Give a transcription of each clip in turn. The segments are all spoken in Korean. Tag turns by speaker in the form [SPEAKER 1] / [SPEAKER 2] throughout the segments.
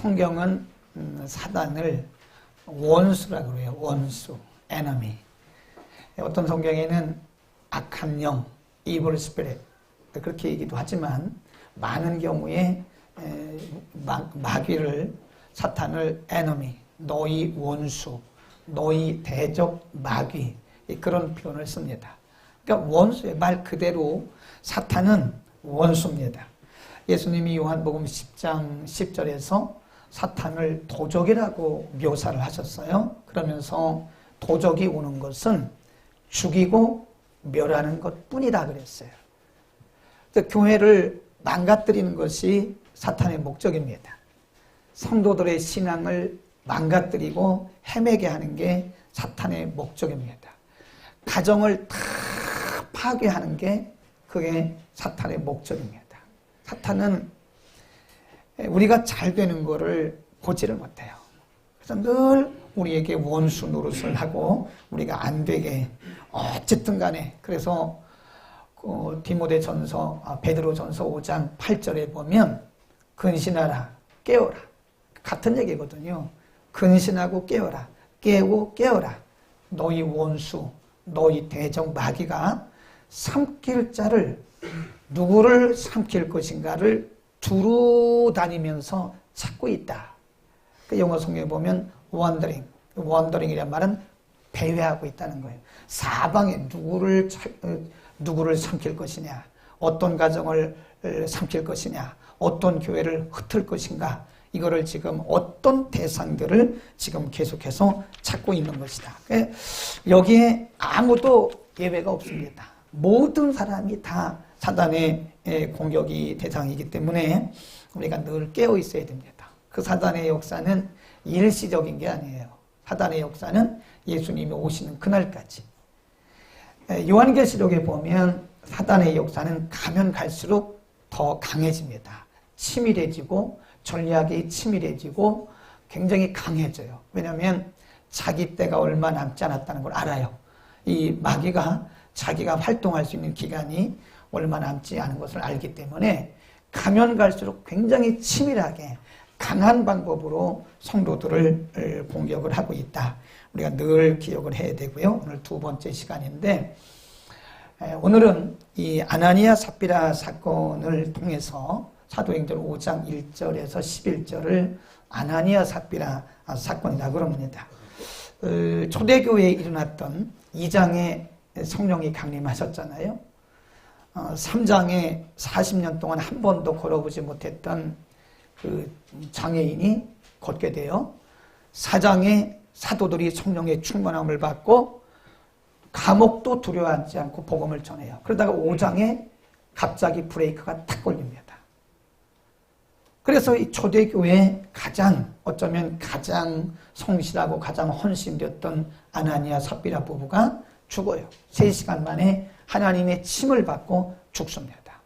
[SPEAKER 1] 성경은 사단을 원수라고 해요. 원수, enemy. 어떤 성경에는 악한 영, evil spirit 그렇게 얘기도 하지만 많은 경우에 마귀를, 사탄을 enemy, 너희 원수, 너희 대적 마귀 그런 표현을 씁니다. 그러니까 원수의 말 그대로 사탄은 원수입니다. 예수님이 요한복음 10장 10절에서 사탄을 도적이라고 묘사를 하셨어요. 그러면서 도적이 오는 것은 죽이고 멸하는 것뿐이다 그랬어요. 교회를 망가뜨리는 것이 사탄의 목적입니다. 성도들의 신앙을 망가뜨리고 헤매게 하는 게 사탄의 목적입니다. 가정을 다 파괴하는 게 그게 사탄의 목적입니다. 사탄은 우리가 잘 되는 거를 보지를 못해요. 그래서 늘 우리에게 원수 노릇을 하고 우리가 안 되게 어쨌든 간에 그래서 베드로전서 5장 8절에 보면 근신하라 깨어라 같은 얘기거든요. 근신하고 깨어라 깨고 깨어라 너희 원수 너희 대적 마귀가 삼킬 자를 누구를 삼킬 것인가를 두루 다니면서 찾고 있다. 그 영어 성경에 보면 wondering이란 말은 배회하고 있다는 거예요. 사방에 누구를 삼킬 것이냐, 어떤 가정을 삼킬 것이냐, 어떤 교회를 흩을 것인가, 이거를 지금 어떤 대상들을 지금 계속해서 찾고 있는 것이다. 여기에 아무도 예외가 없습니다. 모든 사람이 다 사단의 공격이 대상이기 때문에 우리가 늘 깨어 있어야 됩니다. 그 사단의 역사는 일시적인 게 아니에요. 사단의 역사는 예수님이 오시는 그날까지. 요한계시록에 보면 사단의 역사는 가면 갈수록 더 강해집니다. 치밀해지고 전략이 치밀해지고 굉장히 강해져요. 왜냐하면 자기 때가 얼마 남지 않았다는 걸 알아요. 이 마귀가 자기가 활동할 수 있는 기간이 얼마 남지 않은 것을 알기 때문에 가면 갈수록 굉장히 치밀하게 강한 방법으로 성도들을 공격을 하고 있다. 우리가 늘 기억을 해야 되고요. 오늘 두 번째 시간인데 오늘은 이 아나니아 삽비라 사건을 통해서 사도행전 5장 1절에서 11절을 아나니아 삽비라 사건이라고 그럽니다. 초대교회에 일어났던 2장에 성령이 강림하셨잖아요. 3장에 40년 동안 한 번도 걸어보지 못했던 그 장애인이 걷게 돼요. 4장에 사도들이 성령의 충만함을 받고 감옥도 두려워하지 않고 복음을 전해요. 그러다가 5장에 갑자기 브레이크가 탁 걸립니다. 그래서 이 초대교회에 어쩌면 가장 성실하고 가장 헌신되었던 아나니아 삽비라 부부가 죽어요. 3시간 만에 하나님의 침을 받고 죽습니다.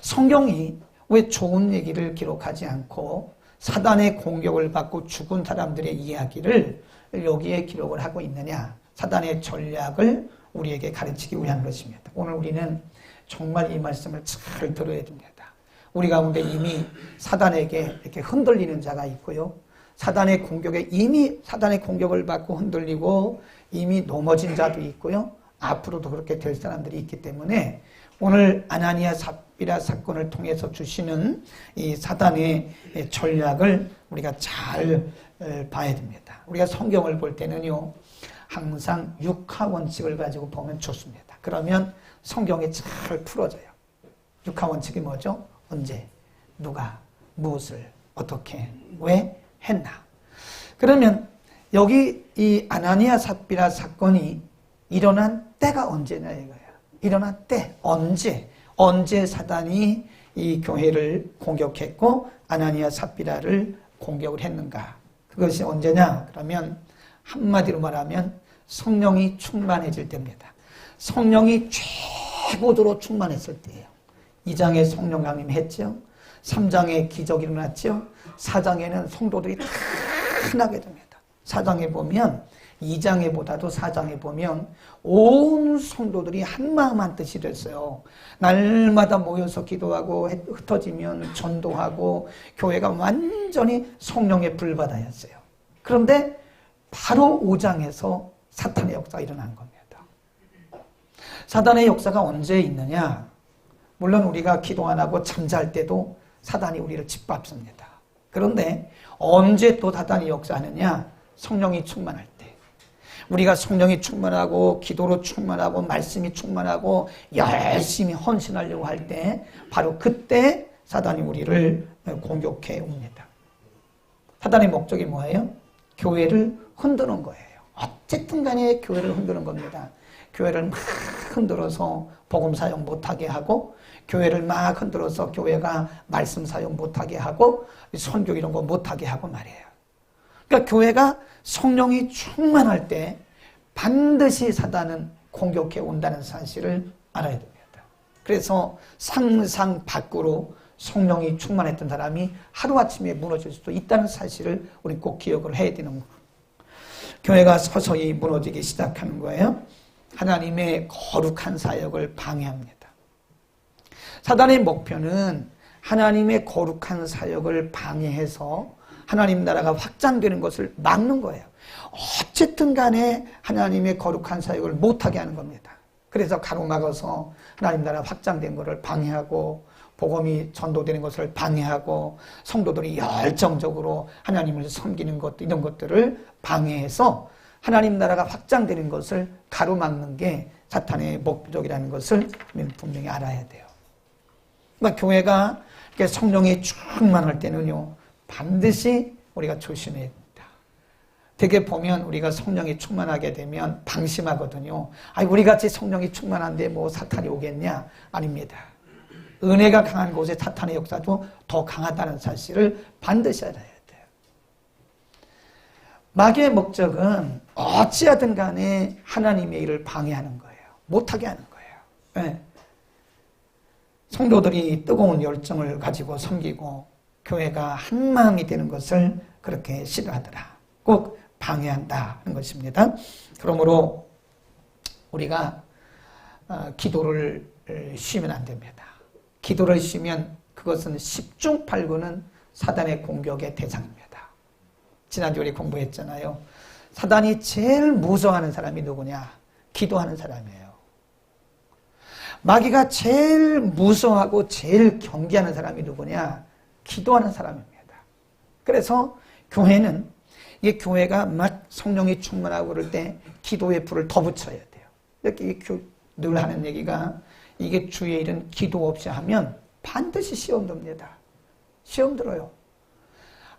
[SPEAKER 1] 성경이 왜 좋은 얘기를 기록하지 않고 사단의 공격을 받고 죽은 사람들의 이야기를 여기에 기록을 하고 있느냐? 사단의 전략을 우리에게 가르치기 위한 것입니다. 오늘 우리는 정말 이 말씀을 잘 들어야 됩니다. 우리 가운데 이미 사단에게 이렇게 흔들리는 자가 있고요. 사단의 공격을 받고 흔들리고 이미 넘어진 자도 있고요. 앞으로도 그렇게 될 사람들이 있기 때문에 오늘 아나니아 삽비라 사건을 통해서 주시는 이 사단의 전략을 우리가 잘 봐야 됩니다. 우리가 성경을 볼 때는요, 항상 육하 원칙을 가지고 보면 좋습니다. 그러면 성경이 잘 풀어져요. 육하 원칙이 뭐죠? 언제, 누가, 무엇을, 어떻게, 왜 했나. 그러면 여기 이 아나니아 삽비라 사건이 일어난 때가 언제냐 이거예요. 일어난 때, 언제 사단이 이 교회를 공격했고 아나니아 삽비라를 공격을 했는가. 그것이 언제냐? 그러면 한마디로 말하면 성령이 충만해질 때입니다. 성령이 최고도로 충만했을 때예요. 2장에 성령 강림했죠. 3장에 기적이 일어났죠. 4장에는 성도들이 다 나게 됩니다. 4장에 보면 2장에 보다도 4장에 보면 온 성도들이 한마음 한뜻이 됐어요. 날마다 모여서 기도하고 흩어지면 전도하고 교회가 완전히 성령의 불바다였어요. 그런데 바로 5장에서 사탄의 역사가 일어난 겁니다. 사탄의 역사가 언제 있느냐? 물론 우리가 기도 안 하고 잠잘 때도 사탄이 우리를 짓밟습니다. 그런데 언제 또 사탄이 역사하느냐? 성령이 충만할 때. 우리가 성령이 충만하고 기도로 충만하고 말씀이 충만하고 열심히 헌신하려고 할 때 바로 그때 사탄이 우리를 공격해 옵니다. 사탄의 목적이 뭐예요? 교회를 흔드는 거예요. 어쨌든 간에 교회를 흔드는 겁니다. 교회를 막 흔들어서 복음 사용 못하게 하고 교회를 막 흔들어서 교회가 말씀 사용 못하게 하고 선교 이런 거 못하게 하고 말이에요. 그러니까 교회가 성령이 충만할 때 반드시 사단은 공격해 온다는 사실을 알아야 됩니다. 그래서 상상 밖으로 성령이 충만했던 사람이 하루아침에 무너질 수도 있다는 사실을 우리 꼭 기억을 해야 되는 거예요. 교회가 서서히 무너지기 시작하는 거예요. 하나님의 거룩한 사역을 방해합니다. 사단의 목표는 하나님의 거룩한 사역을 방해해서 하나님 나라가 확장되는 것을 막는 거예요. 어쨌든 간에 하나님의 거룩한 사역을 못하게 하는 겁니다. 그래서 가로막아서 하나님 나라 확장된 것을 방해하고 복음이 전도되는 것을 방해하고 성도들이 열정적으로 하나님을 섬기는 것 이런 것들을 방해해서 하나님 나라가 확장되는 것을 가로막는 게 사탄의 목적이라는 것을 분명히 알아야 돼요. 그러니까 교회가 성령이 충만할 때는요 반드시 우리가 조심해야 됩니다. 되게 보면 우리가 성령이 충만하게 되면 방심하거든요. 아니 우리같이 성령이 충만한데 뭐 사탄이 오겠냐? 아닙니다. 은혜가 강한 곳에 사탄의 역사도 더 강하다는 사실을 반드시 알아야 돼요. 마귀의 목적은 어찌하든 간에 하나님의 일을 방해하는 거예요. 못하게 하는 거예요. 네. 성도들이 뜨거운 열정을 가지고 섬기고 교회가 한마음이 되는 것을 그렇게 싫어하더라. 꼭 방해한다는 것입니다. 그러므로 우리가 기도를 쉬면 안 됩니다. 기도를 쉬면 그것은 10중 8구는 사단의 공격의 대상입니다. 지난주 우리 공부했잖아요. 사단이 제일 무서워하는 사람이 누구냐? 기도하는 사람이에요. 마귀가 제일 무서워하고 제일 경계하는 사람이 누구냐? 기도하는 사람입니다. 그래서 교회는 이게 교회가 막 성령이 충만하고 그럴 때 기도의 불을 더 붙여야 돼요. 이렇게 늘 하는 얘기가 이게 주의 일은 기도 없이 하면 반드시 시험 듭니다. 시험 들어요.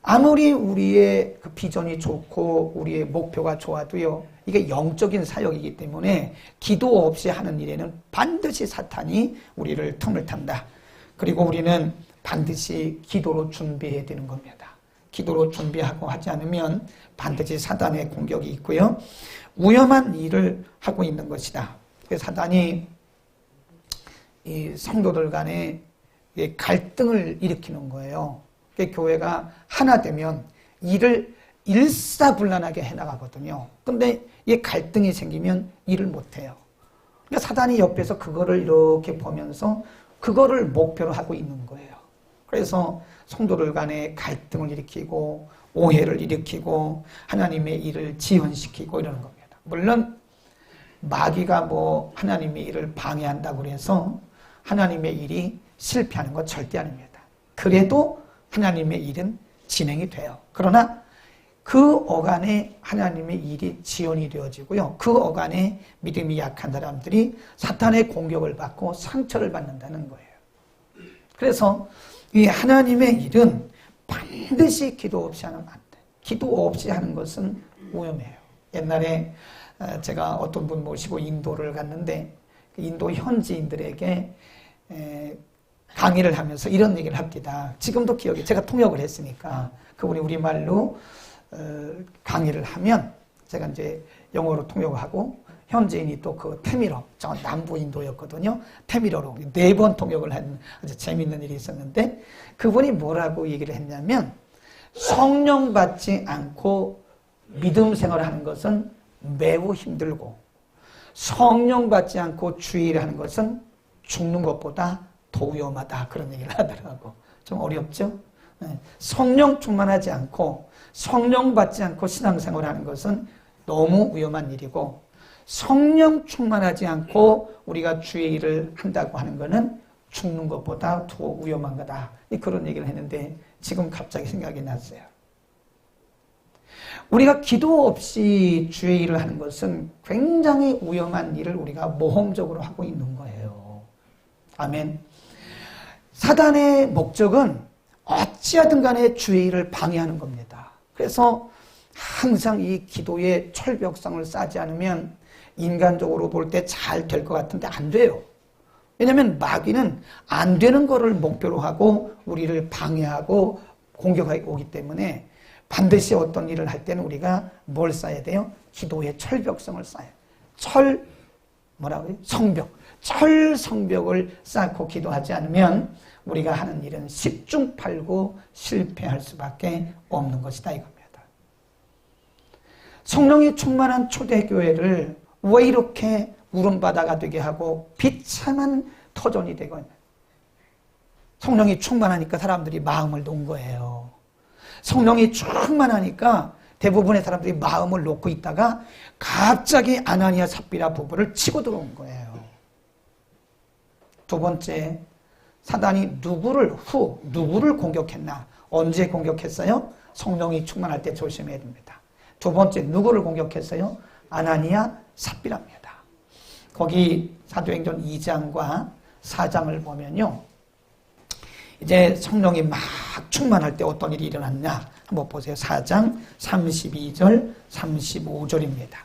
[SPEAKER 1] 아무리 우리의 그 비전이 좋고 우리의 목표가 좋아도요. 이게 영적인 사역이기 때문에 기도 없이 하는 일에는 반드시 사탄이 우리를 틈을 탄다. 그리고 우리는 반드시 기도로 준비해야 되는 겁니다. 기도로 준비하고 하지 않으면 반드시 사단의 공격이 있고요. 위험한 일을 하고 있는 것이다. 사단이 이 성도들 간에 갈등을 일으키는 거예요. 교회가 하나 되면 일을 일사불란하게 해나가거든요. 근데 이 갈등이 생기면 일을 못해요. 그러니까 사단이 옆에서 그거를 이렇게 보면서 그거를 목표로 하고 있는 거예요. 그래서 성도들 간에 갈등을 일으키고 오해를 일으키고 하나님의 일을 지연시키고 이러는 겁니다. 물론 마귀가 뭐 하나님의 일을 방해한다고 해서 하나님의 일이 실패하는 건 절대 아닙니다. 그래도 하나님의 일은 진행이 돼요. 그러나 그 어간에 하나님의 일이 지연이 되어지고요. 그 어간에 믿음이 약한 사람들이 사탄의 공격을 받고 상처를 받는다는 거예요. 그래서 이 하나님의 일은 반드시 기도 없이 하면 안 돼. 기도 없이 하는 것은 위험해요. 옛날에 제가 어떤 분 모시고 인도를 갔는데 인도 현지인들에게 강의를 하면서 이런 얘기를 합니다. 지금도 기억이, 제가 통역을 했으니까 그분이 우리말로 강의를 하면 제가 이제 영어로 통역을 하고 현지인이 또 그 태미러, 저 남부 인도였거든요. 태미러로 4번 통역을 한 아주 재미있는 일이 있었는데 그분이 뭐라고 얘기를 했냐면 성령 받지 않고 믿음 생활하는 것은 매우 힘들고 성령 받지 않고 주의 일을 하는 것은 죽는 것보다 더 위험하다. 그런 얘기를 하더라고. 좀 어렵죠? 성령 충만하지 않고 성령 받지 않고 신앙생활을 하는 것은 너무 위험한 일이고 성령 충만하지 않고 우리가 주의 일을 한다고 하는 것은 죽는 것보다 더 위험한 거다. 그런 얘기를 했는데 지금 갑자기 생각이 났어요. 우리가 기도 없이 주의 일을 하는 것은 굉장히 위험한 일을 우리가 모험적으로 하고 있는 거예요. 아멘. 사단의 목적은 어찌하든 간에 주의 일을 방해하는 겁니다. 그래서 항상 이 기도의 철벽성을 쌓지 않으면 인간적으로 볼 때 잘 될 것 같은데 안 돼요. 왜냐하면 마귀는 안 되는 거를 목표로 하고 우리를 방해하고 공격하고 오기 때문에 반드시 어떤 일을 할 때는 우리가 뭘 쌓아야 돼요? 기도의 철벽성을 쌓아요. 뭐라고요? 성벽. 철성벽을 쌓고 기도하지 않으면 우리가 하는 일은 십중팔구 실패할 수밖에 없는 것이다 이겁니다. 성령이 충만한 초대교회를 왜 이렇게 울음바다가 되게 하고 비참한 터전이 되고 있나요? 성령이 충만하니까 사람들이 마음을 놓은 거예요. 성령이 충만하니까 대부분의 사람들이 마음을 놓고 있다가 갑자기 아나니아 삽비라 부부를 치고 들어온 거예요. 두 번째, 사단이 누구를 공격했나? 언제 공격했어요? 성령이 충만할 때 조심해야 됩니다. 두 번째, 누구를 공격했어요? 아나니아 삽비라입니다. 거기 사도행전 2장과 4장을 보면요. 이제 성령이 막 충만할 때 어떤 일이 일어났냐 한번 보세요. 4장 32절 35절입니다.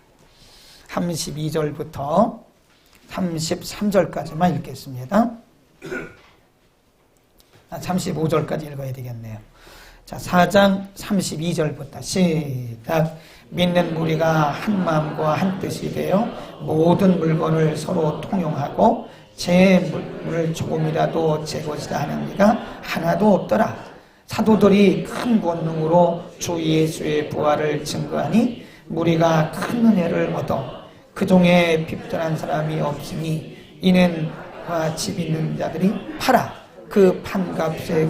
[SPEAKER 1] 32절부터 33절까지만 읽겠습니다. 35절까지 읽어야 되겠네요. 자, 4장 32절부터 시작. 믿는 무리가 한 마음과 한 뜻이 되어 모든 물건을 서로 통용하고 제 물을 조금이라도 제 것이다 하는 이가 하나도 없더라. 사도들이 큰 권능으로 주 예수의 부활을 증거하니 무리가 큰 은혜를 얻어 그 중에 핍절한 사람이 없으니 이는 집 있는 자들이 팔아 그 판값에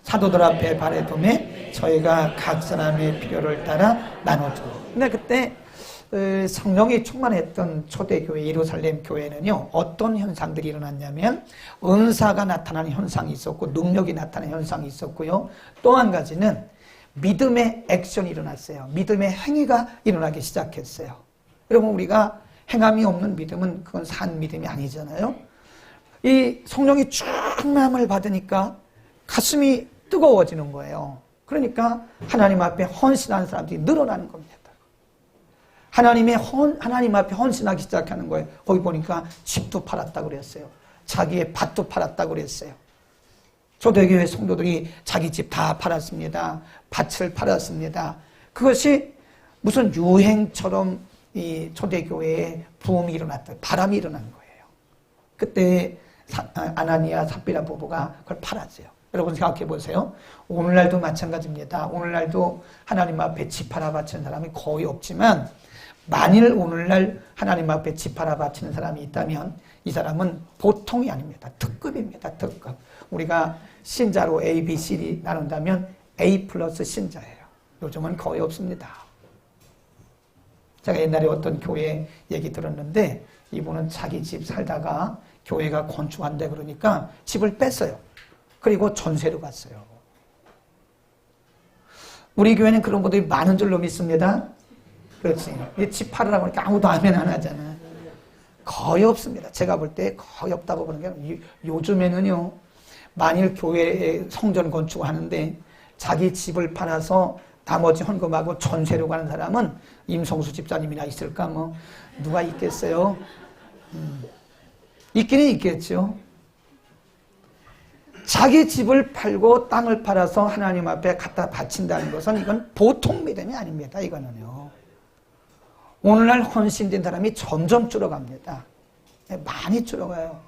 [SPEAKER 1] 사도들 앞에 발해둠에 저희가 각 사람의 필요를 따라 나눠주고. 근데 그때 성령이 충만했던 초대교회 예루살렘 교회는요 어떤 현상들이 일어났냐면 은사가 나타나는 현상이 있었고 능력이 나타나는 현상이 있었고요. 또 한 가지는 믿음의 액션이 일어났어요. 믿음의 행위가 일어나기 시작했어요. 여러분 우리가 행함이 없는 믿음은 그건 산 믿음이 아니잖아요. 이 성령이 충만함을 받으니까 가슴이 뜨거워지는 거예요. 그러니까 하나님 앞에 헌신하는 사람들이 늘어나는 겁니다. 하나님 앞에 헌신하기 시작하는 거예요. 거기 보니까 집도 팔았다고 그랬어요. 자기의 밭도 팔았다고 그랬어요. 초대교회 성도들이 자기 집 다 팔았습니다. 밭을 팔았습니다. 그것이 무슨 유행처럼 이 초대교회에 부흥이 일어났다. 바람이 일어난 거예요. 그때 아나니아 삽비라 부부가 그걸 팔았어요. 여러분 생각해 보세요. 오늘날도 마찬가지입니다. 오늘날도 하나님 앞에 집 하나 바치는 사람이 거의 없지만 만일 오늘날 하나님 앞에 집 하나 바치는 사람이 있다면 이 사람은 보통이 아닙니다. 특급입니다. 특급. 우리가 신자로 A, B, C, D 나눈다면 A 플러스 신자예요. 요즘은 거의 없습니다. 제가 옛날에 어떤 교회 얘기 들었는데 이분은 자기 집 살다가 교회가 건축한다 그러니까 집을 뺐어요. 그리고 전세로 갔어요. 우리 교회는 그런 분들이 많은 줄로 믿습니다. 그렇지. 집 팔으라고 하니까 아무도 아멘 안 하잖아. 거의 없습니다. 제가 볼 때 거의 없다고 보는 게 요즘에는요. 만일 교회에 성전 건축하는데 자기 집을 팔아서 나머지 헌금하고 전세로 가는 사람은 임성수 집사님이나 있을까 뭐 누가 있겠어요? 있기는 있겠죠. 자기 집을 팔고 땅을 팔아서 하나님 앞에 갖다 바친다는 것은 이건 보통 믿음이 아닙니다. 이거는요. 오늘날 헌신된 사람이 점점 줄어갑니다. 많이 줄어가요.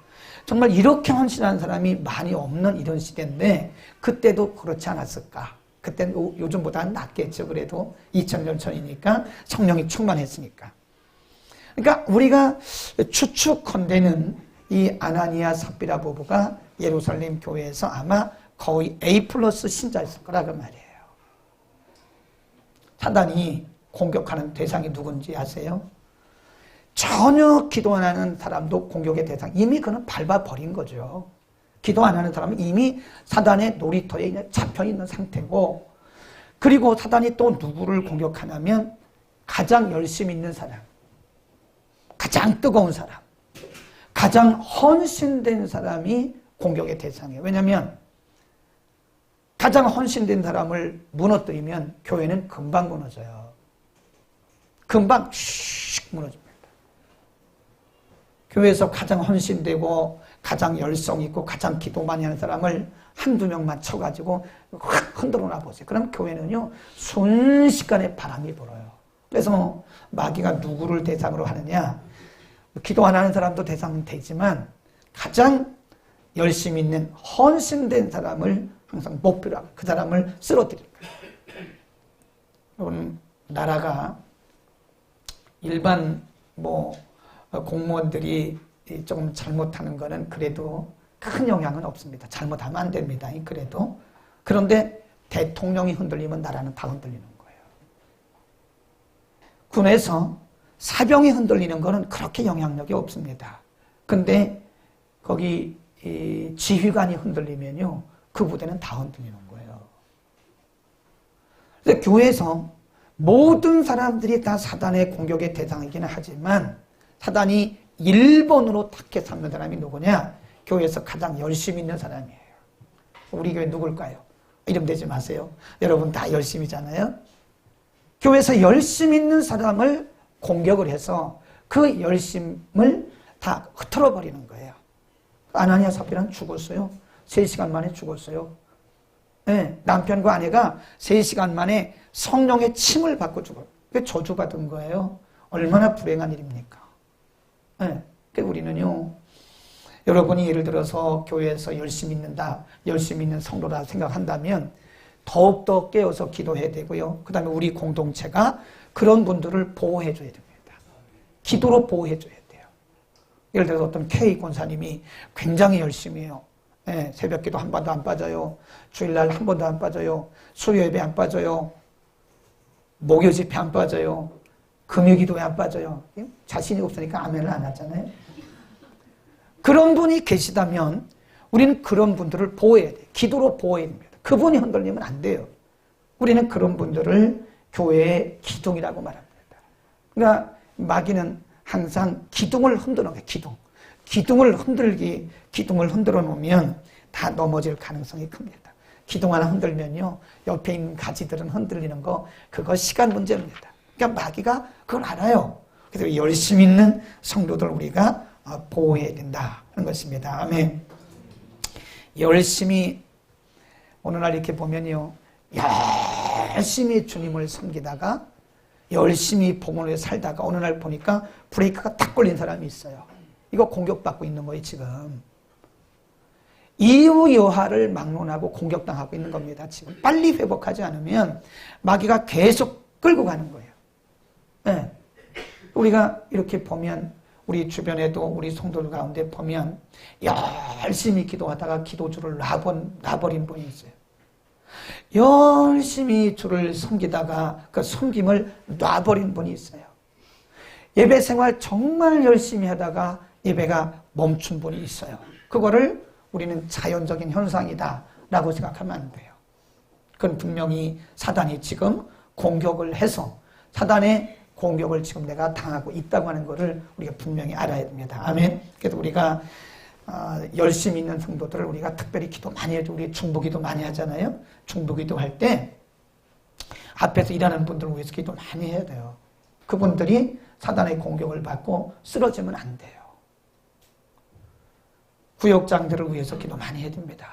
[SPEAKER 1] 정말 이렇게 헌신한 사람이 많이 없는 이런 시대인데 그때도 그렇지 않았을까? 그때는 요즘보다는 낫겠죠. 그래도 2000년 전이니까 성령이 충만했으니까. 그러니까 우리가 추측컨대는 이 아나니아 삽비라 부부가 예루살렘 교회에서 아마 거의 A+ 신자였을 거라고 말이에요. 사단이 공격하는 대상이 누군지 아세요? 전혀 기도 안 하는 사람도 공격의 대상, 이미 그는 밟아버린 거죠. 기도 안 하는 사람은 이미 사단의 놀이터에 잡혀 있는 상태고, 그리고 사단이 또 누구를 공격하냐면 가장 열심히 있는 사람, 가장 뜨거운 사람, 가장 헌신된 사람이 공격의 대상이에요. 왜냐하면 가장 헌신된 사람을 무너뜨리면 교회는 금방 무너져요. 금방 슉 무너집니다. 교회에서 가장 헌신되고 가장 열성 있고 가장 기도 많이 하는 사람을 한두 명만 쳐가지고 확 흔들어 놔보세요. 그럼 교회는요 순식간에 바람이 불어요. 그래서 마귀가 누구를 대상으로 하느냐, 기도 안 하는 사람도 대상은 되지만 가장 열심히 있는 헌신된 사람을 항상 목표로 하고 그 사람을 쓰러뜨립니다. 여러분, 나라가 일반 공무원들이 조금 잘못하는 거는 그래도 큰 영향은 없습니다. 잘못하면 안 됩니다. 그래도. 그런데 대통령이 흔들리면 나라는 다 흔들리는 거예요. 군에서 사병이 흔들리는 거는 그렇게 영향력이 없습니다. 근데 거기 지휘관이 흔들리면요, 그 부대는 다 흔들리는 거예요. 그래서 교회에서 모든 사람들이 다 사단의 공격의 대상이기는 하지만 사단이 1번으로 탁해 삼는 사람이 누구냐? 교회에서 가장 열심히 있는 사람이에요. 우리 교회 누굴까요? 이름 대지 마세요. 여러분 다 열심히잖아요. 교회에서 열심히 있는 사람을 공격을 해서 그 열심을 다 흐트러 버리는 거예요. 아나니아 삽비라는 죽었어요. 3시간 만에 죽었어요. 네, 남편과 아내가 3시간 만에 성령의 침을 받고 죽어요. 그게 저주받은 거예요. 얼마나 불행한 일입니까? 네, 그러니까 우리는요, 여러분이 예를 들어서 교회에서 열심히 있는다, 열심히 있는 성도라 생각한다면 더욱더 깨어서 기도해야 되고요. 그 다음에 우리 공동체가 그런 분들을 보호해 줘야 됩니다. 기도로 보호해 줘야 돼요. 예를 들어서 어떤 K 권사님이 굉장히 열심히 해요. 네, 새벽기도 한 번도 안 빠져요. 주일날 한 번도 안 빠져요. 수요예배 안 빠져요. 목요 집회 안 빠져요. 금요기도에 안 빠져요. 자신이 없으니까 아멘을 안 하잖아요. 그런 분이 계시다면 우리는 그런 분들을 보호해야 돼요. 기도로 보호해야 됩니다. 그분이 흔들리면 안 돼요. 우리는 그런 분들을 교회의 기둥이라고 말합니다. 그러니까 마귀는 항상 기둥을 흔드는 거예요. 기둥을 흔들어 놓으면 다 넘어질 가능성이 큽니다. 기둥 하나 흔들면요, 옆에 있는 가지들은 흔들리는 거, 그거 시간 문제입니다. 그러니까 마귀가 그걸 알아요. 그래서 열심히 있는 성도들 우리가 보호해야 된다 하는 것입니다. 아멘. 열심히 오늘날 이렇게 보면요, 열심히 주님을 섬기다가 열심히 복음을 살다가 어느 날 보니까 브레이크가 딱 걸린 사람이 있어요. 이거 공격받고 있는 거예요, 지금. 이유 여하를 막론하고 공격당하고 있는 겁니다, 지금. 빨리 회복하지 않으면 마귀가 계속 끌고 가는 거예요. 네. 우리가 이렇게 보면 우리 주변에도 우리 성도들 가운데 보면 열심히 기도하다가 기도주를 놔버린 분이 있어요. 열심히 주를 섬기다가 그 섬김을 놔버린 분이 있어요. 예배 생활 정말 열심히 하다가 예배가 멈춘 분이 있어요. 그거를 우리는 자연적인 현상이다 라고 생각하면 안 돼요. 그건 분명히 사단이 지금 공격을 해서 사단의 공격을 지금 내가 당하고 있다고 하는 것을 우리가 분명히 알아야 됩니다. 아멘. 그래서 우리가 열심히 있는 성도들을 우리가 특별히 기도 많이 해줘. 우리 중보기도 많이 하잖아요. 중보기도 할 때 앞에서 일하는 분들을 위해서 기도 많이 해야 돼요. 그분들이 사단의 공격을 받고 쓰러지면 안 돼요. 구역장들을 위해서 기도 많이 해야 됩니다.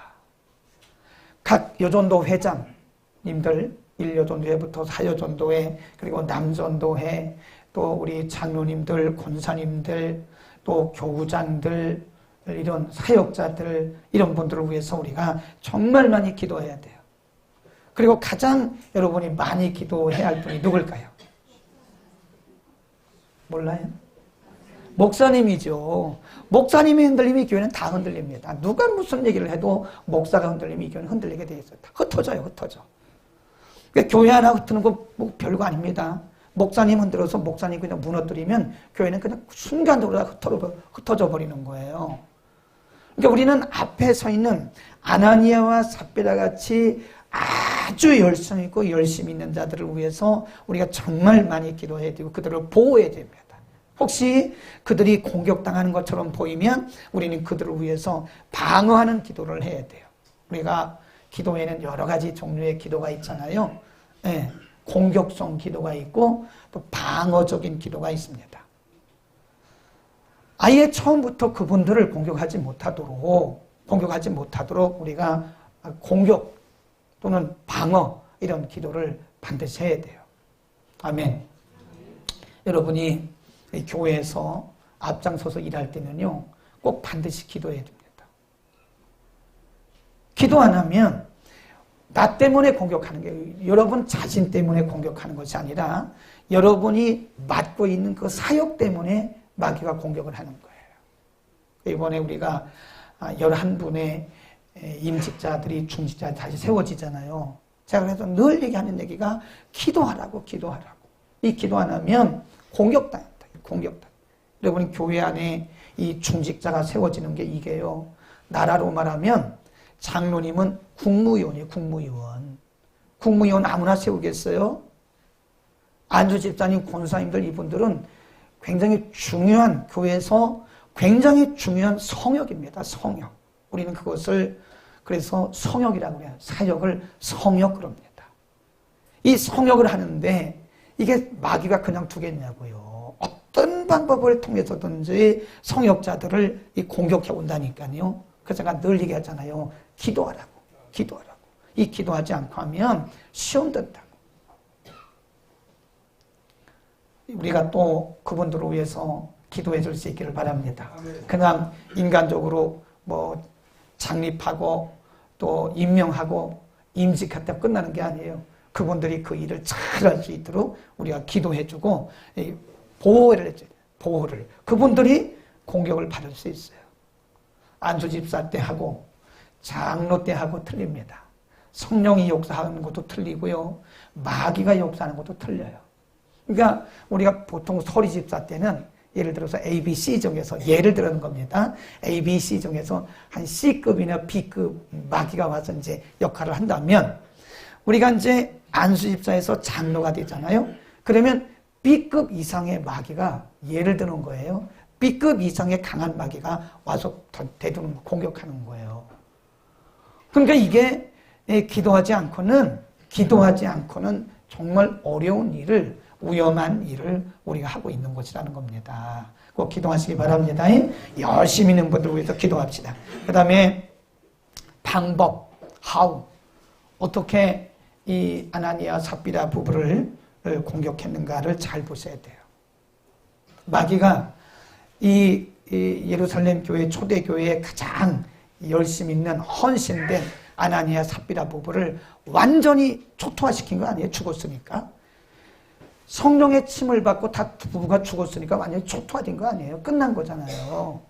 [SPEAKER 1] 각 여전도 회장님들 1여전도회부터 4여전도회 그리고 남전도회 또 우리 장로님들, 권사님들 또 교우장들 이런 사역자들 이런 분들을 위해서 우리가 정말 많이 기도해야 돼요. 그리고 가장 여러분이 많이 기도해야 할 분이 누굴까요? 몰라요? 목사님이죠. 목사님이 흔들리면 교회는 다 흔들립니다. 누가 무슨 얘기를 해도 목사가 흔들리면 이 교회는 흔들리게 돼 있어요. 흩어져요, 흩어져. 그러니까 교회 하나 흩어지는 거 뭐 별거 아닙니다. 목사님 흔들어서 목사님 그냥 무너뜨리면 교회는 그냥 순간적으로 흩어져 버리는 거예요. 그러니까 우리는 앞에 서 있는 아나니아와 삽비라 같이 아주 열성 있고 열심히 있는 자들을 위해서 우리가 정말 많이 기도해야 되고 그들을 보호해야 됩니다. 혹시 그들이 공격당하는 것처럼 보이면 우리는 그들을 위해서 방어하는 기도를 해야 돼요. 우리가 기도에는 여러 가지 종류의 기도가 있잖아요. 네, 공격성 기도가 있고 또 방어적인 기도가 있습니다. 아예 처음부터 그분들을 공격하지 못하도록 우리가 공격 또는 방어 이런 기도를 반드시 해야 돼요. 아멘. 여러분이 교회에서 앞장서서 일할 때는요, 꼭 반드시 기도해야 됩니다. 기도 안 하면 나 때문에 공격하는 게 여러분 자신 때문에 공격하는 것이 아니라 여러분이 맡고 있는 그 사역 때문에 마귀가 공격을 하는 거예요. 이번에 우리가 11분의 임직자들이 중직자 다시 세워지잖아요. 제가 그래서 늘 얘기하는 얘기가 기도하라고. 이 기도 안 하면 공격당한다. 여러분 교회 안에 이 중직자가 세워지는 게 이게요. 나라로 말하면 장로님은 국무위원이에요. 국무위원 아무나 세우겠어요? 안수 집사님, 권사님들 이분들은 굉장히 중요한 교회에서 굉장히 중요한 성역입니다. 성역. 우리는 그것을 그래서 성역이라고 해요. 사역을 성역 그럽니다. 이 성역을 하는데 이게 마귀가 그냥 두겠냐고요. 어떤 방법을 통해서든지 성역자들을 공격해 온다니까요. 그래서 제가 늘 얘기하잖아요. 기도하라고. 이 기도하지 않고 하면 시험 든다고. 우리가 또 그분들을 위해서 기도해 줄 수 있기를 바랍니다. 그냥 인간적으로 뭐 창립하고 또 임명하고 임직했다 끝나는 게 아니에요. 그분들이 그 일을 잘 할 수 있도록 우리가 기도해주고 보호를 해줘요. 그분들이 공격을 받을 수 있어요. 안수집사 때 하고 장로 때 하고 틀립니다. 성령이 역사하는 것도 틀리고요. 마귀가 역사하는 것도 틀려요. 그러니까 우리가 보통 소리집사 때는 예를 들어서 A, B, C 중에서 예를 들는 겁니다. A, B, C 중에서 한 C급이나 B급 마귀가 와서 이제 역할을 한다면 우리가 이제 안수집사에서 장로가 되잖아요. 그러면 B급 이상의 마귀가 예를 드는 거예요. B급 이상의 강한 마귀가 와서 대두는 공격하는 거예요. 그러니까 이게 기도하지 않고는 정말 어려운 일을 위험한 일을 우리가 하고 있는 것이라는 겁니다. 꼭 기도하시기 바랍니다. 열심히 있는 분들 위해서 기도합시다. 그 다음에 방법, how 어떻게 이 아나니아 삽비라 부부를 공격했는가를 잘 보셔야 돼요. 마귀가 이 예루살렘 교회 초대교회에 가장 열심히 있는 헌신된 아나니아 삽비라 부부를 완전히 초토화시킨 거 아니에요? 죽었으니까. 성령의 침을 받고 다 부부가 죽었으니까 완전히 초토화된 거 아니에요? 끝난 거잖아요.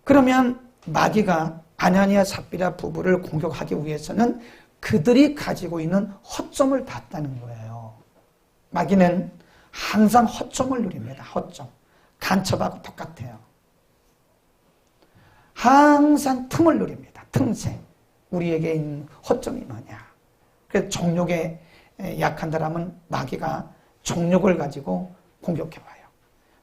[SPEAKER 1] 그러면 마귀가 아나니아 삽비라 부부를 공격하기 위해서는 그들이 가지고 있는 허점을 봤다는 거예요. 마귀는 항상 허점을 누립니다. 허점. 간첩하고 똑같아요. 항상 틈을 누립니다. 틈새. 우리에게 있는 허점이 뭐냐. 그래서 정욕에 약한 사람은 마귀가 정욕을 가지고 공격해와요.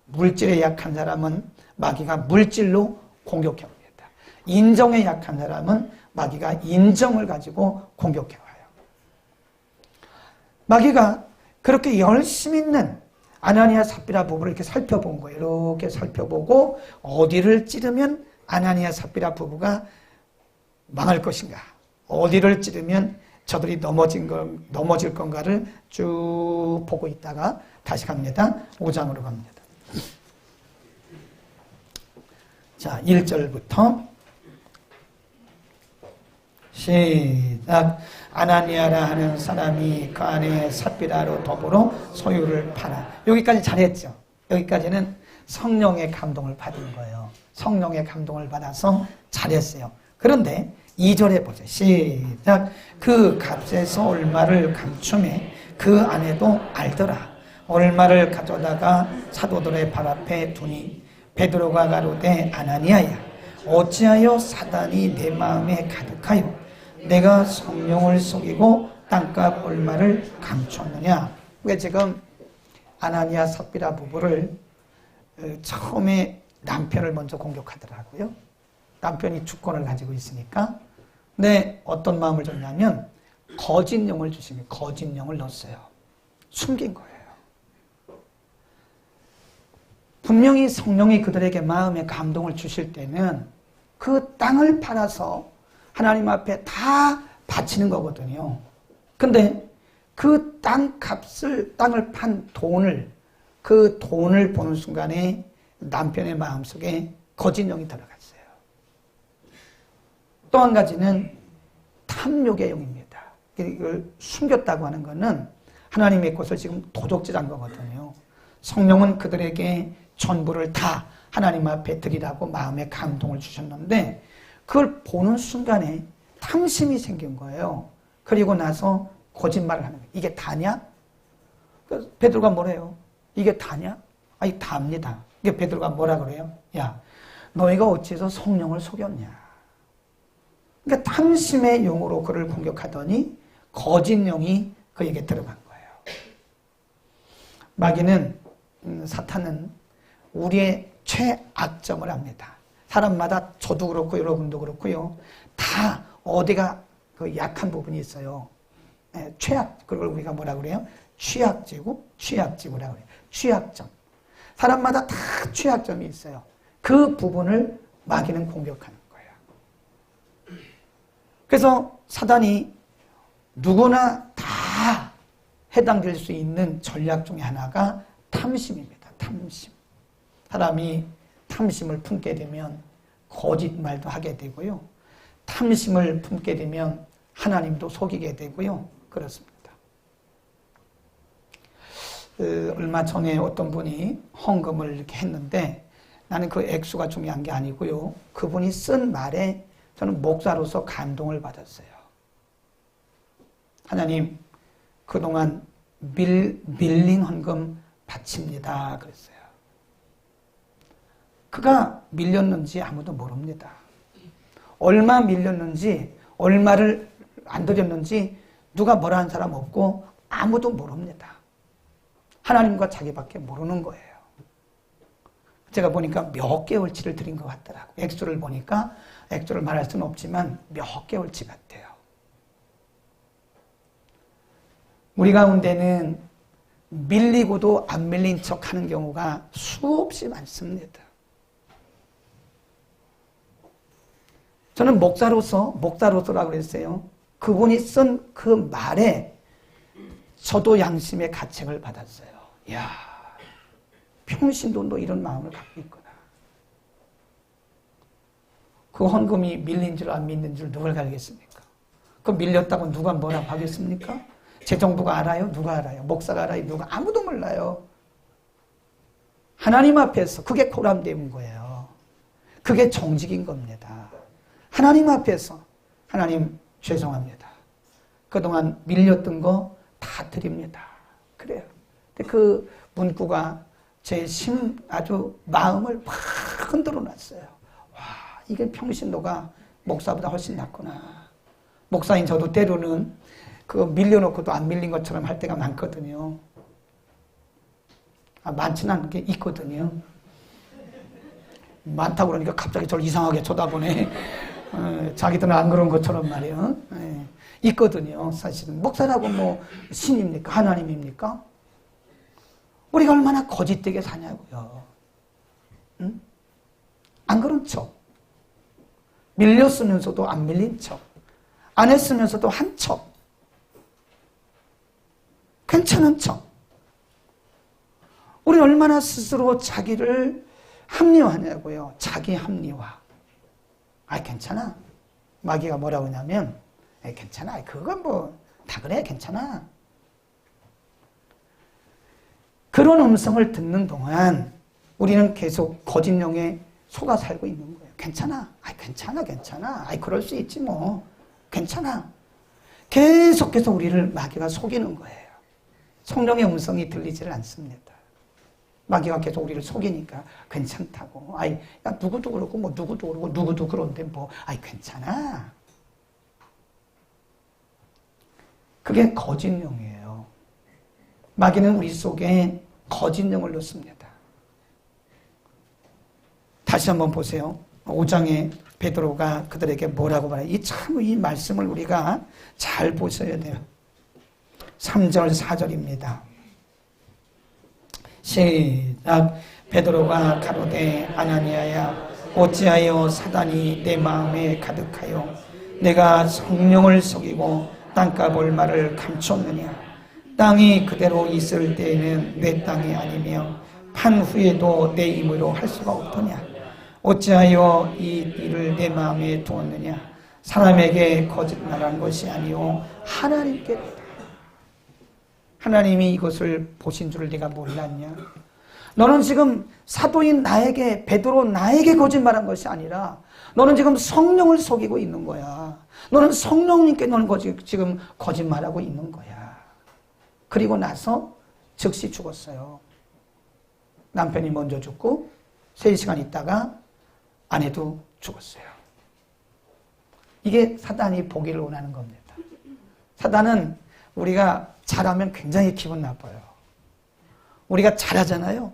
[SPEAKER 1] 물질에 약한 사람은 마귀가 물질로 공격해옵니다. 인정에 약한 사람은 마귀가 인정을 가지고 공격해와요. 마귀가 그렇게 열심히 있는 아나니아 삽비라 부부를 이렇게 살펴본 거예요. 이렇게 살펴보고 어디를 찌르면 아나니아 삽비라 부부가 망할 것인가, 어디를 찌르면 저들이 넘어질 건가를 쭉 보고 있다가 다시 갑니다. 5장으로 갑니다. 자, 1절부터 시작. 아나니아라 하는 사람이 그 아내 삽비라로 더불어 소유를 팔아. 여기까지 잘했죠. 여기까지는 성령의 감동을 받은 거예요. 성령의 감동을 받아서 잘했어요. 그런데 2절에 보죠. 시작. 그 값에서 얼마를 감춤해 그 아내도 알더라. 얼마를 가져다가 사도들의 발 앞에 두니 베드로가 가로되 아나니아야 어찌하여 사단이 내 마음에 가득하여 내가 성령을 속이고 땅값 얼마를 감췄느냐. 그러니까 지금 아나니아 삽비라 부부를 처음에 남편을 먼저 공격하더라고요. 남편이 주권을 가지고 있으니까. 근데 어떤 마음을 줬냐면 거짓 영을 주시면 거짓 영을 넣었어요. 숨긴 거예요. 분명히 성령이 그들에게 마음의 감동을 주실 때는 그 땅을 팔아서 하나님 앞에 다 바치는 거거든요. 근데 그 땅을 판 돈을, 그 돈을 보는 순간에 남편의 마음속에 거짓 영이 들어갔어요. 또 한 가지는 탐욕의 영입니다. 이걸 숨겼다고 하는 것은 하나님의 것을 지금 도적질한 거거든요. 성령은 그들에게 전부를 다 하나님 앞에 드리라고 마음의 감동을 주셨는데 그걸 보는 순간에 탐심이 생긴 거예요. 그리고 나서 거짓말을 하는 거예요. 이게 다냐? 베드로가 뭐래요? 이게 다냐? 아니 답니다. 이게 베드로가 뭐라 그래요? 야, 너희가 어찌해서 성령을 속였냐? 그러니까 탐심의 영으로 그를 공격하더니 거짓 영이 그에게 들어간 거예요. 마귀는 사탄은 우리의 최악점을 압니다. 사람마다 저도 그렇고 여러분도 그렇고요. 다 어디가 그 약한 부분이 있어요. 최악, 그걸 우리가 뭐라 그래요? 취약지구라고 해요. 취약점. 사람마다 다 취약점이 있어요. 그 부분을 마귀는 공격하는 거예요. 그래서 사단이 누구나 다 해당될 수 있는 전략 중에 하나가 탐심입니다. 탐심. 사람이 탐심을 품게 되면 거짓말도 하게 되고요. 탐심을 품게 되면 하나님도 속이게 되고요. 그렇습니다. 얼마 전에 어떤 분이 헌금을 이렇게 했는데 나는 그 액수가 중요한 게 아니고요. 그분이 쓴 말에 저는 목사로서 감동을 받았어요. 하나님, 그동안 밀린 헌금 바칩니다. 그랬어요. 그가 밀렸는지 아무도 모릅니다. 얼마 밀렸는지, 얼마를 안 드렸는지 누가 뭐라 한 사람 없고 아무도 모릅니다. 하나님과 자기밖에 모르는 거예요. 제가 보니까 몇 개월치를 드린 것 같더라고요. 액수를 보니까 액수를 말할 수는 없지만 몇 개월치 같아요. 우리 가운데는 밀리고도 안 밀린 척 하는 경우가 수없이 많습니다. 저는 목사로서라고 그랬어요. 그분이 쓴 그 말에 저도 양심의 가책을 받았어요. 이야, 평신도 너 이런 마음을 갖고 있구나. 그 헌금이 밀린 줄 안 밀린 줄 누가 알겠습니까? 그 밀렸다고 누가 뭐라고 하겠습니까? 재정부가 알아요? 누가 알아요? 목사가 알아요? 누가? 아무도 몰라요. 하나님 앞에서 그게 고람되는 거예요. 그게 정직인 겁니다. 하나님 앞에서 하나님 죄송합니다. 그동안 밀렸던 거 다 드립니다. 그래요. 근데 그 문구가 제 아주 마음을 확 흔들어 놨어요. 와, 이게 평신도가 목사보다 훨씬 낫구나. 목사인 저도 때로는 그거 밀려놓고도 안 밀린 것처럼 할 때가 많거든요. 많지는 않은 게 있거든요. 많다고 그러니까 갑자기 저를 이상하게 쳐다보네. 자기들은 안 그런 것처럼 말이에요. 있거든요. 사실은 목사라고 뭐 신입니까? 하나님입니까? 우리가 얼마나 거짓되게 사냐고요. 응? 안 그런 척. 밀렸으면서도 안 밀린 척. 안 했으면서도 한 척. 괜찮은 척. 우리 얼마나 스스로 자기를 합리화하냐고요. 자기 합리화. 괜찮아. 마귀가 뭐라고 하냐면 괜찮아. 그건 뭐 다 그래. 괜찮아. 그런 음성을 듣는 동안 우리는 계속 거짓 영에 속아 살고 있는 거예요. 괜찮아. 괜찮아. 그럴 수 있지 뭐. 괜찮아. 계속해서 우리를 마귀가 속이는 거예요. 성령의 음성이 들리지를 않습니다. 마귀가 계속 우리를 속이니까 괜찮다고. 야, 누구도 그러고, 누구도 그러고, 누구도 그런데 괜찮아. 그게 거짓 영이에요. 마귀는 우리 속에 거짓 영을 넣습니다. 다시 한번 보세요. 5장에 베드로가 그들에게 뭐라고 말해요? 이 말씀을 우리가 잘 보셔야 돼요. 3절, 4절입니다. 시작. 베드로가 가로되 아나니아야 어찌하여 사단이 내 마음에 가득하여 내가 성령을 속이고 땅값을 말을 감췄느냐. 땅이 그대로 있을 때에는 내 땅이 아니며 판 후에도 내 힘으로 할 수가 없더냐. 어찌하여 이 일을 내 마음에 두었느냐. 사람에게 거짓말한 것이 아니오 하나님께. 하나님이 이것을 보신 줄 네가 몰랐냐. 너는 지금 사도인 나에게, 베드로 나에게 거짓말한 것이 아니라 너는 지금 성령을 속이고 있는 거야. 너는 성령님께 너는 지금 거짓말하고 있는 거야. 그리고 나서 즉시 죽었어요. 남편이 먼저 죽고 3시간 있다가 아내도 죽었어요. 이게 사단이 보기를 원하는 겁니다. 사단은 우리가 잘하면 굉장히 기분 나빠요. 우리가 잘하잖아요.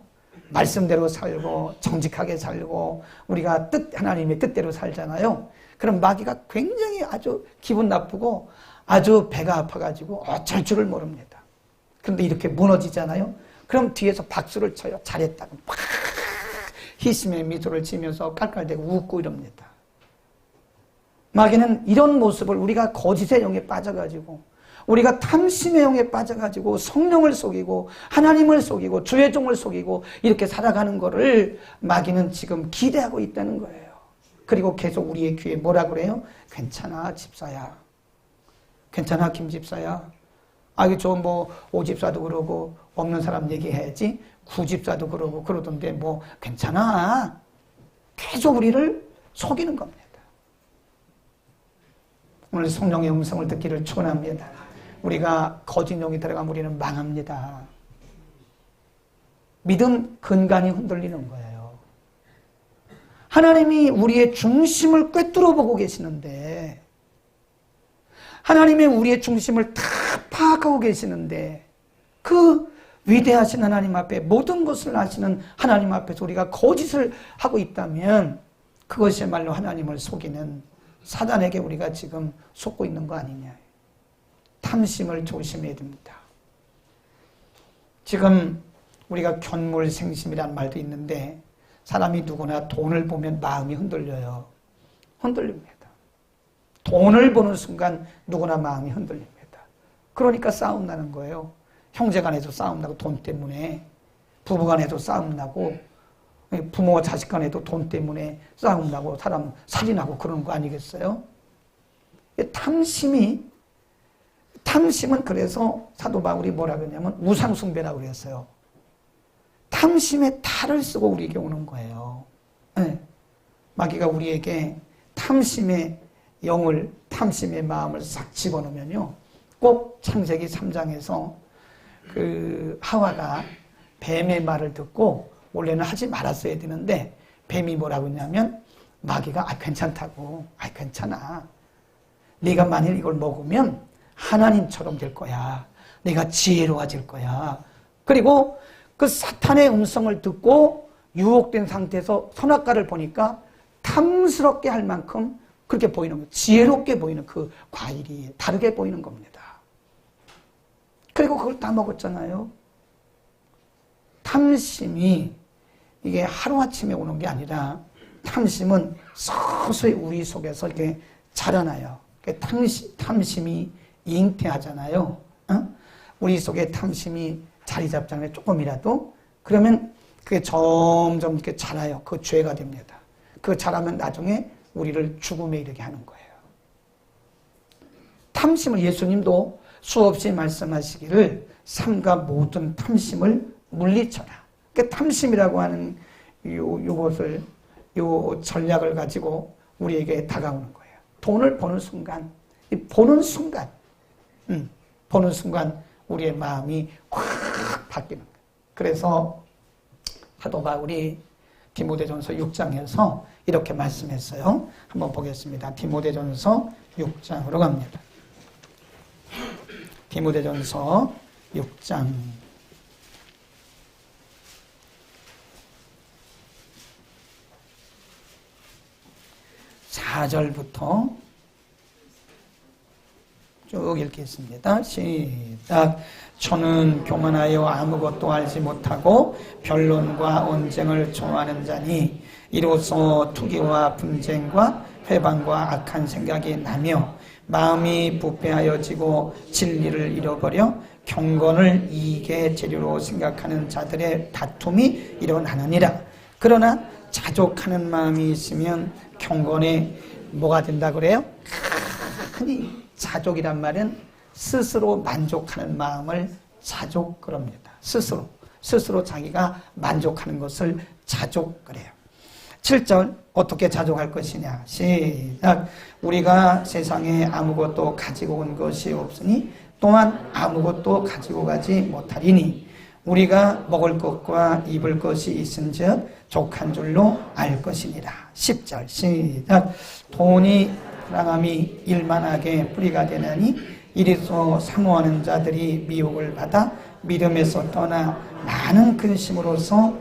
[SPEAKER 1] 말씀대로 살고 정직하게 살고 우리가 하나님의 뜻대로 살잖아요. 그럼 마귀가 굉장히 아주 기분 나쁘고 아주 배가 아파가지고 어쩔 줄을 모릅니다. 그런데 이렇게 무너지잖아요. 그럼 뒤에서 박수를 쳐요. 잘했다고 막 희심의 미소를 지면서 깔깔대고 웃고 이럽니다. 마귀는 이런 모습을 우리가 거짓의 영에 빠져가지고 우리가 탐심의 영에 빠져가지고 성령을 속이고 하나님을 속이고 주의 종을 속이고 이렇게 살아가는 거를 마귀는 지금 기대하고 있다는 거예요. 그리고 계속 우리의 귀에 뭐라 그래요? 괜찮아 집사야. 괜찮아 김 집사야. 오 집사도 그러고 없는 사람 얘기해야지. 구 집사도 그러고 그러던데 괜찮아. 계속 우리를 속이는 겁니다. 오늘 성령의 음성을 듣기를 축원합니다. 우리가 거짓 영이 들어가면 우리는 망합니다. 믿음 근간이 흔들리는 거예요. 하나님이 우리의 중심을 꿰뚫어 보고 계시는데 하나님의 우리의 중심을 다 파악하고 계시는데 그 위대하신 하나님 앞에 모든 것을 아시는 하나님 앞에서 우리가 거짓을 하고 있다면 그것이야말로 하나님을 속이는 사단에게 우리가 지금 속고 있는 거 아니냐. 탐심을 조심해야 됩니다. 지금 우리가 견물생심이라는 말도 있는데 사람이 누구나 돈을 보면 마음이 흔들려요. 흔들립니다. 돈을 보는 순간 누구나 마음이 흔들립니다. 그러니까 싸움 나는 거예요. 형제간에도 싸움 나고 돈 때문에, 부부간에도 싸움 나고, 부모와 자식간에도 돈 때문에 싸움 나고 사람 살인하고 그러는 거 아니겠어요? 탐심은 그래서 사도 바울이 뭐라 그러냐면 우상숭배라고 그랬어요. 탐심의 탈을 쓰고 우리에게 오는 거예요. 네. 마귀가 우리에게 탐심의 영을, 탐심의 마음을 싹 집어넣으면요. 꼭 창세기 3장에서 그 하와가 뱀의 말을 듣고 원래는 하지 말았어야 되는데 뱀이 뭐라고 했냐면 마귀가 괜찮다고. 괜찮아. 네가 만일 이걸 먹으면 하나님처럼 될 거야. 내가 지혜로워질 거야. 그리고 그 사탄의 음성을 듣고 유혹된 상태에서 선악과를 보니까 탐스럽게 할 만큼 그렇게 보이는 거예요. 지혜롭게 보이는 그 과일이 다르게 보이는 겁니다. 그리고 그걸 다 먹었잖아요. 탐심이 이게 하루아침에 오는 게 아니라 탐심은 서서히 우리 속에서 이렇게 자라나요. 탐심이 잉태하잖아요. 우리 속에 탐심이 자리 잡잖아요. 조금이라도. 그러면 그게 점점 이렇게 자라요. 그 죄가 됩니다. 그 자라면 나중에 우리를 죽음에 이르게 하는 거예요. 탐심을 예수님도 수없이 말씀하시기를 삼가 모든 탐심을 물리쳐라. 그 탐심이라고 하는 요것을 요 전략을 가지고 우리에게 다가오는 거예요. 돈을 버는 순간, 보는 순간 우리의 마음이 확 바뀌는 거예요. 그래서 사도 바울이 디모데전서 6장에서 이렇게 말씀했어요. 한번 보겠습니다. 디모데전서 6장으로 갑니다. 디모데전서 6장 4절부터 쭉 읽겠습니다. 시작. 저는 교만하여 아무것도 알지 못하고 변론과 언쟁을 좋아하는 자니 이로써 투기와 분쟁과 회방과 악한 생각이 나며 마음이 부패하여지고 진리를 잃어버려 경건을 이익의 재료로 생각하는 자들의 다툼이 일어나느니라. 그러나 자족하는 마음이 있으면 경건에 뭐가 된다 그래요? 흔히 자족이란 말은 스스로 만족하는 마음을 자족 그럽니다. 스스로 자기가 만족하는 것을 자족 그래요. 7절 어떻게 자족할 것이냐. 시작. 우리가 세상에 아무것도 가지고 온 것이 없으니 또한 아무것도 가지고 가지 못하리니 우리가 먹을 것과 입을 것이 있은즉 족한 줄로 알 것이니라. 10절 시작. 돈이 사랑함이 일만하게 뿌리가 되나니 이리서 사모하는 자들이 미혹을 받아 믿음에서 떠나 많은 근심으로서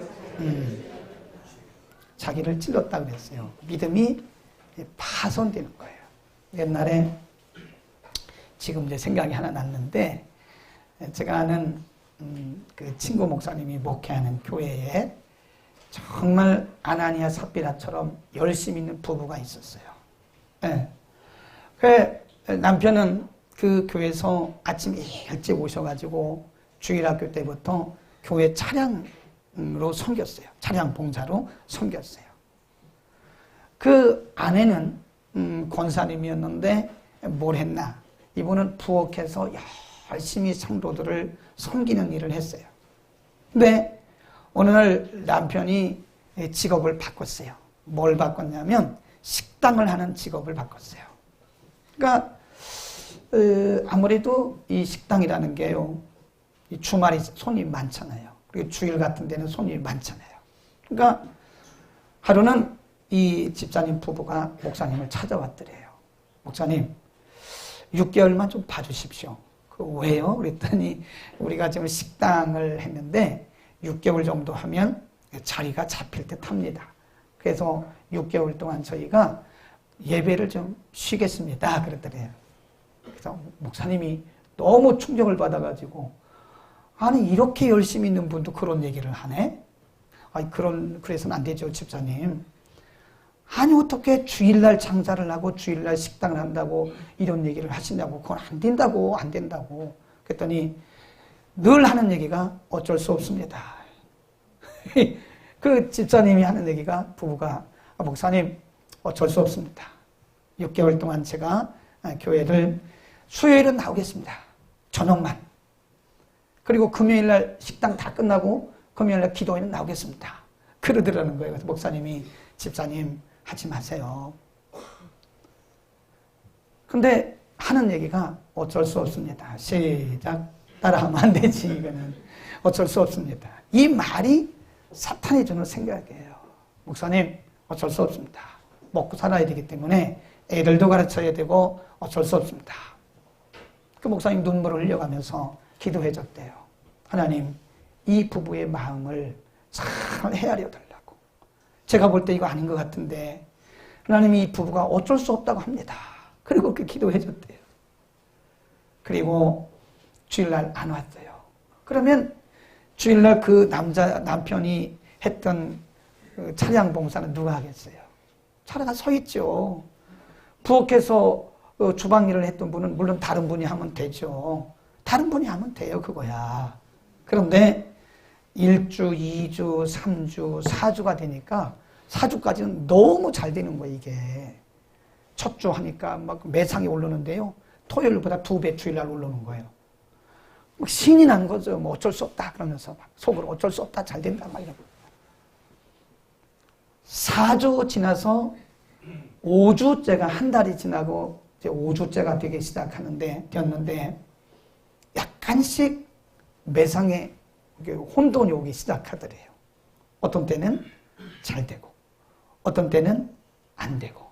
[SPEAKER 1] 자기를 찔렀다 그랬어요. 믿음이 파손되는 거예요. 옛날에 지금 이제 생각이 하나 났는데 제가 아는 그 친구 목사님이 목회하는 교회에 정말 아나니아 삽비라처럼 열심히 있는 부부가 있었어요. 네. 그 남편은 그 교회에서 아침 일찍 오셔가지고 주일학교 때부터 교회 차량으로 섬겼어요. 차량 봉사로 섬겼어요. 그 아내는 권사님이었는데 뭘 했나? 이분은 부엌에서 열심히 성도들을 섬기는 일을 했어요. 근데 어느 날 남편이 직업을 바꿨어요. 뭘 바꿨냐면 식당을 하는 직업을 바꿨어요. 그러니까 아무래도 이 식당이라는 게요, 이 주말에 손이 많잖아요. 그리고 주일 같은 데는 손이 많잖아요. 그러니까 하루는 이 집사님 부부가 목사님을 찾아왔더래요. 목사님, 6개월만 좀 봐주십시오. 왜요? 그랬더니 우리가 지금 식당을 했는데 6개월 정도 하면 자리가 잡힐 듯 합니다. 그래서 6개월 동안 저희가 예배를 좀 쉬겠습니다. 그러더래요. 그래서 목사님이 너무 충격을 받아가지고, 아니 이렇게 열심히 있는 분도 그런 얘기를 하네? 아니 그래서는 안 되죠, 집사님. 아니 어떻게 주일날 장사를 하고 주일날 식당을 한다고 이런 얘기를 하시냐고. 그건 안 된다고. 그랬더니 늘 하는 얘기가 어쩔 수 없습니다. 그 집사님이 하는 얘기가, 부부가, 목사님 어쩔 수 없습니다. 6개월 동안 제가 교회를 수요일은 나오겠습니다. 저녁만. 그리고 금요일날 식당 다 끝나고 금요일날 기도회는 나오겠습니다. 그러더라는 거예요. 그래서 목사님이, 집사님 하지 마세요. 근데 하는 얘기가 어쩔 수 없습니다. 시작. 따라하면 안 되지, 이거는. 어쩔 수 없습니다. 이 말이 사탄이 주는 생각이에요. 목사님 어쩔 수 없습니다. 먹고 살아야 되기 때문에 애들도 가르쳐야 되고 어쩔 수 없습니다. 그 목사님 눈물을 흘려가면서 기도해 줬대요. 하나님, 이 부부의 마음을 잘 헤아려 달라고. 제가 볼 때 이거 아닌 것 같은데 하나님이 이 부부가 어쩔 수 없다고 합니다. 그리고 그렇게 기도해 줬대요. 그리고 주일날 안 왔어요. 그러면 주일날 그 남편이 했던 그 차량 봉사는 누가 하겠어요? 차례가 서 있죠. 부엌에서 주방 일을 했던 분은 물론 다른 분이 하면 되죠. 다른 분이 하면 돼요, 그거야. 그런데 1주, 2주, 3주, 4주가 되니까 4주까지는 너무 잘 되는 거예요, 이게. 첫 주 하니까 막 매상이 오르는데요. 토요일보다 2배 주일날 올라오는 거예요. 막 신이 난 거죠. 뭐 어쩔 수 없다 그러면서 막 속으로 어쩔 수 없다 잘 된다 막 이러고. 4주 지나서 5주째가 한 달이 지나고 이제 5주째가 되기 되었는데 약간씩 매상에 혼돈이 오기 시작하더래요. 어떤 때는 잘 되고 어떤 때는 안 되고.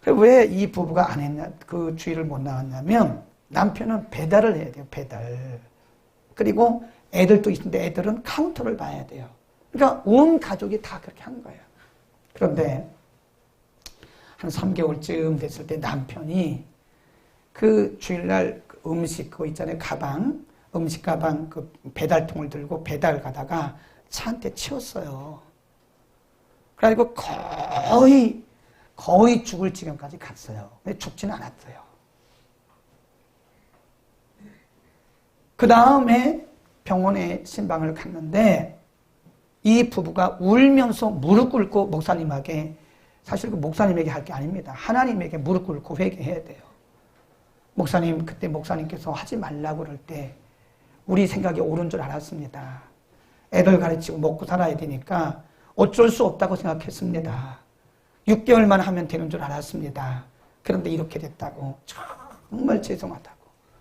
[SPEAKER 1] 왜 이 부부가 안 했냐, 그 주일을 못 나왔냐면 남편은 배달을 해야 돼요. 배달. 그리고 애들도 있는데 애들은 카운터를 봐야 돼요. 그러니까 온 가족이 다 그렇게 한 거예요. 그런데 한 3개월쯤 됐을 때 남편이 그 주일날 음식 그거 있잖아요. 가방, 음식 가방 그 배달통을 들고 배달 가다가 차한테 치웠어요. 그래가지고 거의 죽을 지경까지 갔어요. 근데 죽지는 않았어요. 그 다음에 병원에 신방을 갔는데 이 부부가 울면서 무릎 꿇고 목사님에게, 사실 그 목사님에게 할 게 아닙니다. 하나님에게 무릎 꿇고 회개해야 돼요. 목사님, 그때 목사님께서 하지 말라고 그럴 때 우리 생각이 옳은 줄 알았습니다. 애들 가르치고 먹고 살아야 되니까 어쩔 수 없다고 생각했습니다. 6개월만 하면 되는 줄 알았습니다. 그런데 이렇게 됐다고 정말 죄송하다고,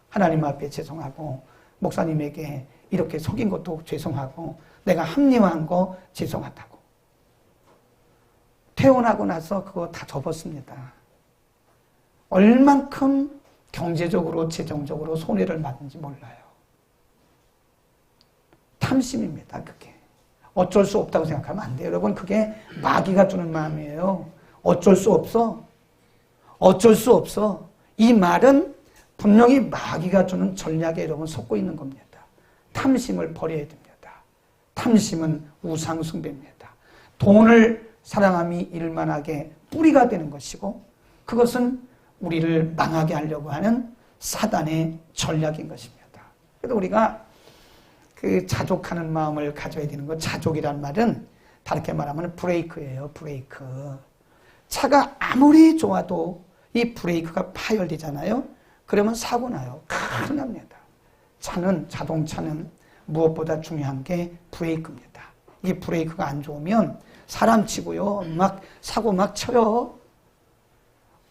[SPEAKER 1] 하나님 앞에 죄송하고, 목사님에게 이렇게 속인 것도 죄송하고, 내가 합리화한 거 죄송하다고. 퇴원하고 나서 그거 다 접었습니다. 얼만큼 경제적으로 재정적으로 손해를 받는지 몰라요. 탐심입니다. 그게 어쩔 수 없다고 생각하면 안 돼요. 여러분, 그게 마귀가 주는 마음이에요. 어쩔 수 없어. 어쩔 수 없어. 이 말은 분명히 마귀가 주는 전략에 여러분 속고 있는 겁니다. 탐심을 버려야 됩니다. 탐심은 우상숭배입니다. 돈을 사랑함이 일만하게 뿌리가 되는 것이고, 그것은 우리를 망하게 하려고 하는 사단의 전략인 것입니다. 그래서 우리가 그 자족하는 마음을 가져야 되는 것, 자족이란 말은 다르게 말하면 브레이크예요. 브레이크. 차가 아무리 좋아도 이 브레이크가 파열되잖아요. 그러면 사고 나요. 큰일 납니다. 자동차는 무엇보다 중요한 게 브레이크입니다. 이 브레이크가 안 좋으면 사람 치고요, 막 사고 막 쳐요.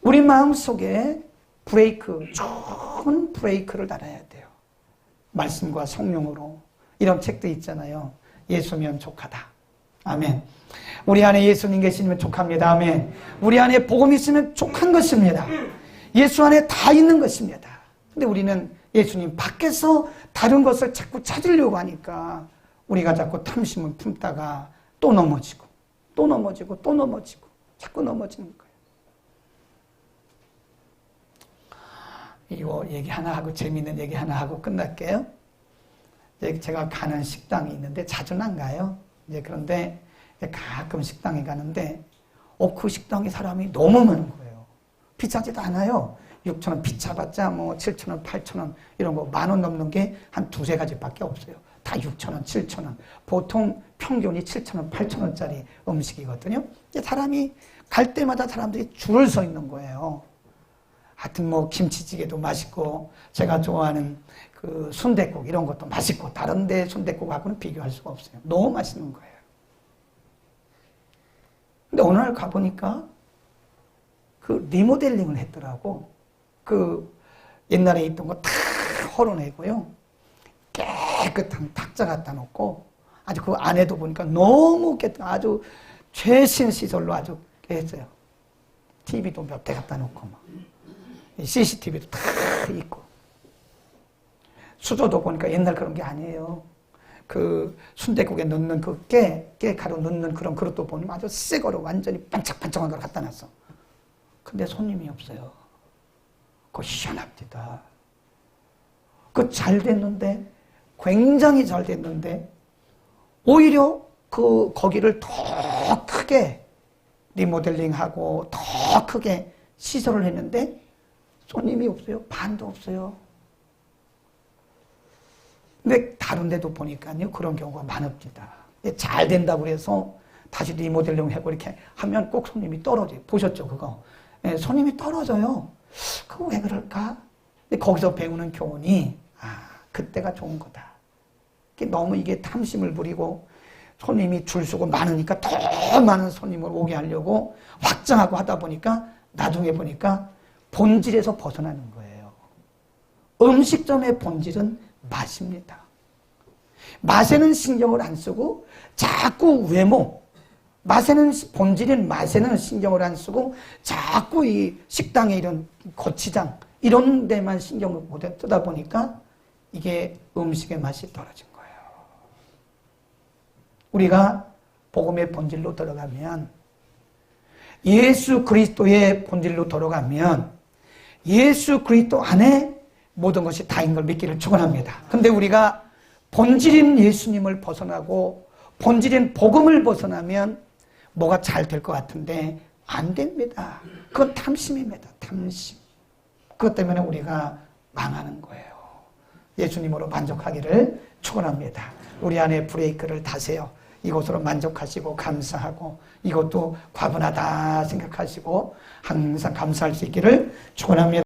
[SPEAKER 1] 우리 마음속에 브레이크, 좋은 브레이크를 달아야 돼요. 말씀과 성령으로. 이런 책도 있잖아요. 예수면 족하다. 아멘. 우리 안에 예수님 계시면 족합니다. 아멘. 우리 안에 복음이 있으면 족한 것입니다. 예수 안에 다 있는 것입니다. 근데 우리는 예수님 밖에서 다른 것을 자꾸 찾으려고 하니까 우리가 자꾸 탐심을 품다가 또 넘어지고 또 넘어지고 또 넘어지고 자꾸 넘어지는 거예요. 이거 얘기 하나 하고 재미있는 얘기 하나 하고 끝날게요. 제가 가는 식당이 있는데 자주는 안 가요. 그런데 가끔 식당에 가는데 그 식당에 사람이 너무 많은 거예요. 비싸지도 않아요. 6,000원 비싸봤자 뭐 7,000원, 8,000원 이런 거 10,000원 넘는 게 한 두세 가지밖에 없어요. 다 6,000원, 7,000원. 보통 평균이 7,000원, 8,000원짜리 음식이거든요. 사람이 갈 때마다 사람들이 줄을 서 있는 거예요. 하여튼 뭐 김치찌개도 맛있고 제가 좋아하는 그 순댓국 이런 것도 맛있고 다른 데 순댓국하고는 비교할 수가 없어요. 너무 맛있는 거예요. 근데 어느 날 가보니까 그 리모델링을 했더라고. 그 옛날에 있던 거 다 헐어내고요. 깨끗한 탁자 갖다 놓고 아주 그 안에도 보니까 너무 아주 최신 시설로 아주 했어요. TV도 몇 대 갖다 놓고 막. CCTV도 다 있고. 수저도 보니까 옛날 그런 게 아니에요. 그 순댓국에 넣는 그 깨가루 넣는 그런 그릇도 보면 아주 새 거로 완전히 반짝반짝한 걸 갖다 놨어. 근데 손님이 없어요. 그거 희한합니다. 그 잘 됐는데, 굉장히 잘 됐는데, 오히려 거기를 더 크게 리모델링하고 더 크게 시설을 했는데, 손님이 없어요. 반도 없어요. 근데 다른 데도 보니까요, 그런 경우가 많습니다. 잘 된다고 해서 다시 리모델링 하고 이렇게 하면 꼭 손님이 떨어져요. 보셨죠, 그거? 손님이 떨어져요. 그거 왜 그럴까? 근데 거기서 배우는 교훈이 그때가 좋은 거다. 너무 이게 탐심을 부리고 손님이 줄 서고 많으니까 더 많은 손님을 오게 하려고 확장하고 하다 보니까 나중에 보니까 본질에서 벗어나는 거예요. 음식점의 본질은 맛입니다. 맛에는 신경을 안 쓰고 자꾸 외모, 본질인 맛에는 신경을 안 쓰고 자꾸 이 식당의 이런 고치장 이런 데만 신경을 못 쓰다 보니까 이게 음식의 맛이 떨어진 거예요. 우리가 복음의 본질로 들어가면, 예수 그리스도의 본질로 들어가면 예수 그리스도 안에 모든 것이 다인 걸 믿기를 축원합니다. 근데 우리가 본질인 예수님을 벗어나고 본질인 복음을 벗어나면 뭐가 잘 될 것 같은데 안 됩니다. 그건 탐심입니다. 탐심. 그것 때문에 우리가 망하는 거예요. 예수님으로 만족하기를 축원합니다. 우리 안에 브레이크를 다세요. 이것으로 만족하시고 감사하고 이것도 과분하다 생각하시고 항상 감사할 수 있기를 축원합니다.